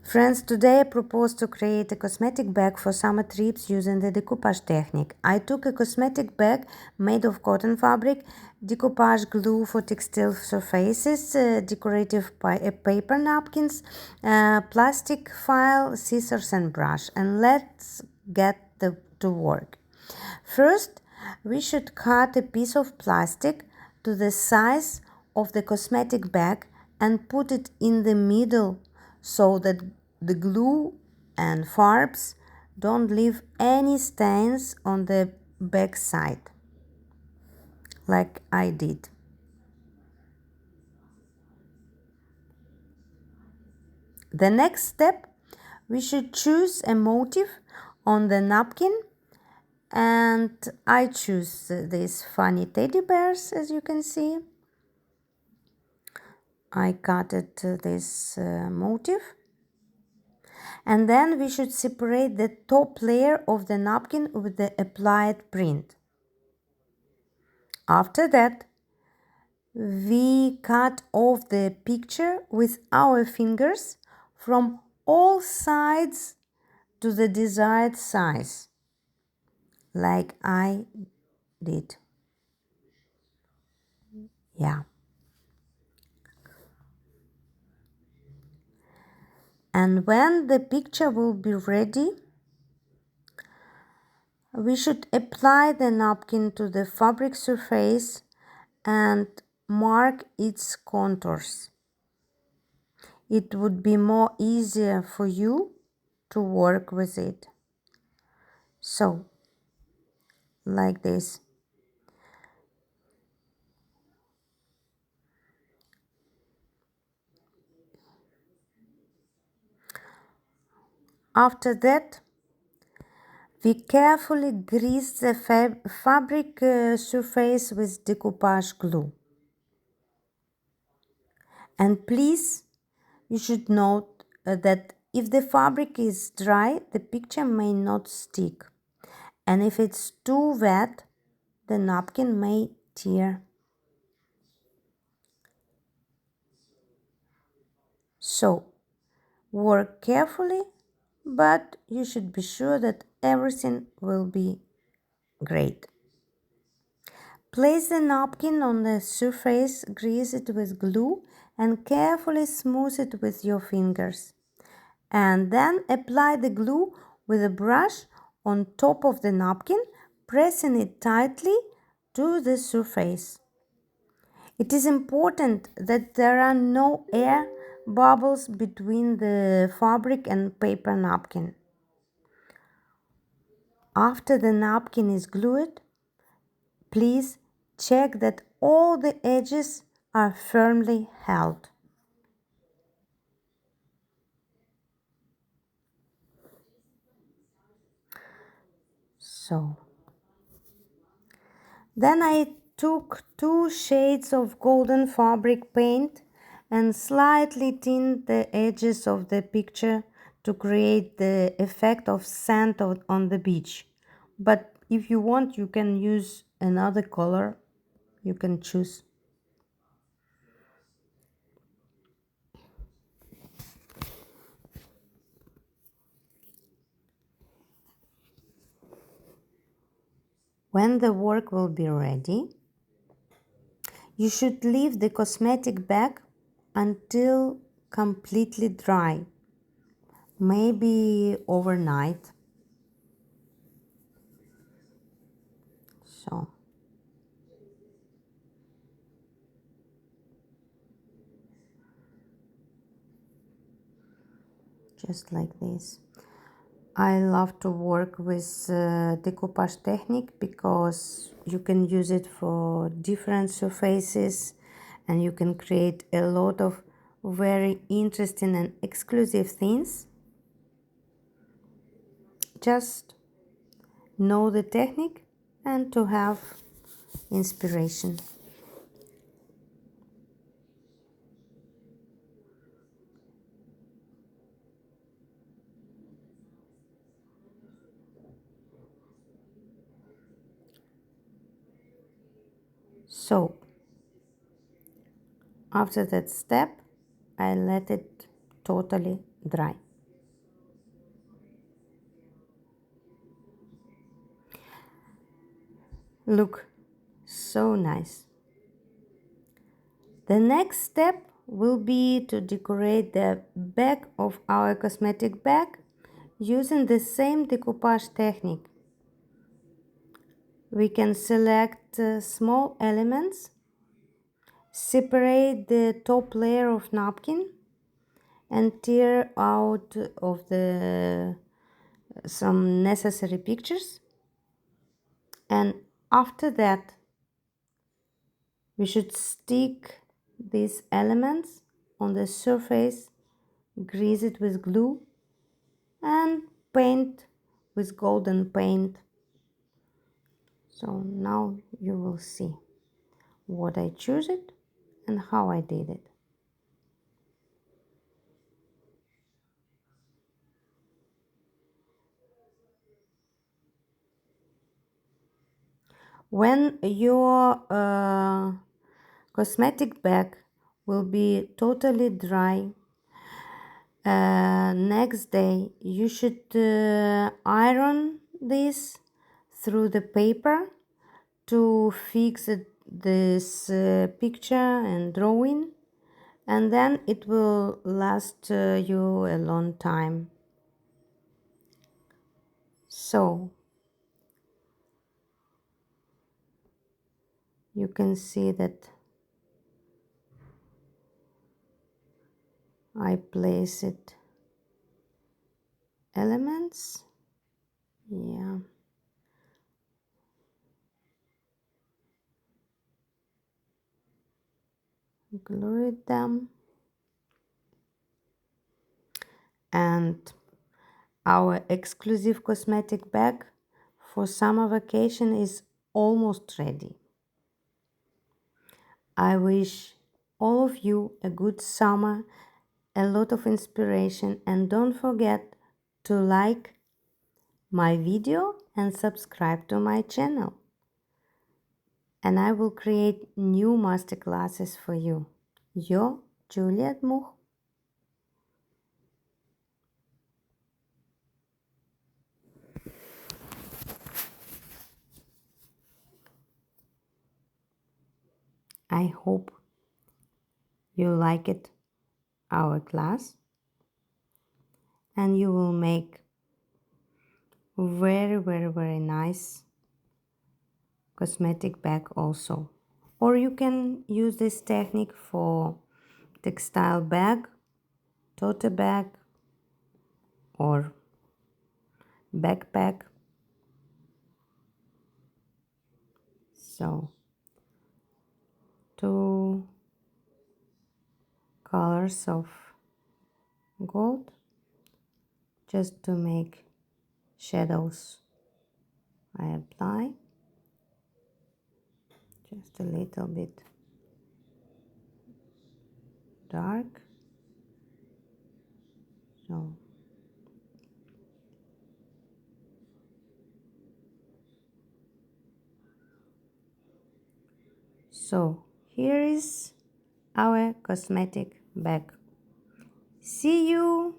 Friends, today I propose to create a cosmetic bag for summer trips using the decoupage technique. I took a cosmetic bag made of cotton fabric, decoupage glue for textile surfaces, decorative paper napkins, plastic file, scissors and brush. And let's get to work. First, we should cut a piece of plastic to the size of the cosmetic bag and put it in the middle so that the glue and fapps don't leave any stains on the back side, like I did. The next step, we should choose a motif on the napkin, and I choose these funny teddy bears, as you can see. I cut this motif, and then we should separate the top layer of the napkin with the applied print. After that, we cut off the picture with our fingers from all sides to the desired size, like I did. Yeah. And when the picture will be ready, we should apply the napkin to the fabric surface and mark its contours. It would be more easier for you to work with it. So, like this. After that, we carefully grease the fabric surface with decoupage glue. And please, you should note that if the fabric is dry, the picture may not stick. And if it's too wet, the napkin may tear. So, work carefully, but you should be sure that everything will be great. Place the napkin on the surface, grease it with glue, and carefully smooth it with your fingers. And then apply the glue with a brush on top of the napkin, pressing it tightly to the surface. It is important that there are no air bubbles between the fabric and paper napkin. After the napkin is glued, please check that all the edges are firmly held. So, then I took 2 shades of golden fabric paint and slightly tint the edges of the picture to create the effect of sand on the beach. But if you want, you can use another color. You can choose. When the work will be ready, you should leave the cosmetic bag until completely dry, maybe overnight. So, just like this. I love to work with decoupage technique because you can use it for different surfaces and you can create a lot of very interesting and exclusive things. Just know the technique and to have inspiration. So, after that step, I let it totally dry. Look, so nice. The next step will be to decorate the back of our cosmetic bag using the same decoupage technique. We can select small elements, separate the top layer of napkin, and tear out of the some necessary pictures. And after that, we should stick these elements on the surface, grease it with glue, and paint with golden paint. So now you will see what I choose it and how I did it. When your cosmetic bag will be totally dry, next day you should iron this through the paper to fix this picture and drawing, and then it will last you a long time. So you can see that I place it elements, yeah, glue them, and our exclusive cosmetic bag for summer vacation is almost ready. I wish all of you a good summer, a lot of inspiration, and don't forget to like my video and subscribe to my channel. And I will create new masterclasses for you. Your Juli. I hope you like it, our class, and you will make very nice cosmetic bag also. Or you can use this technique for textile bag, tote bag, or backpack. So, two colors of gold just to make shadows. I apply just a little bit dark. So here is our cosmetic bag. See you